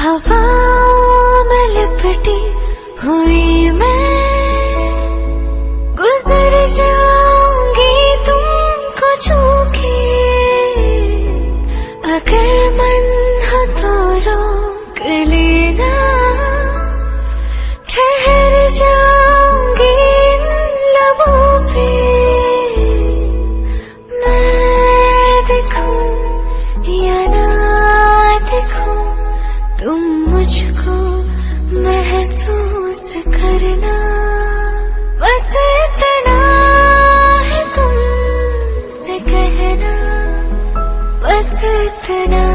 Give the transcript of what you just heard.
हवाओं में लिपटी हुई मैं गुजर जाऊंगी तुमको छू के। अगर मन हो तो रोक लेना, ठहर जाऊंगी इन लबों पे। मैं दिखूं या ना दिखूं, तुम मुझको महसूस करना। बस इतना है तुमसे कहना, बस इतना।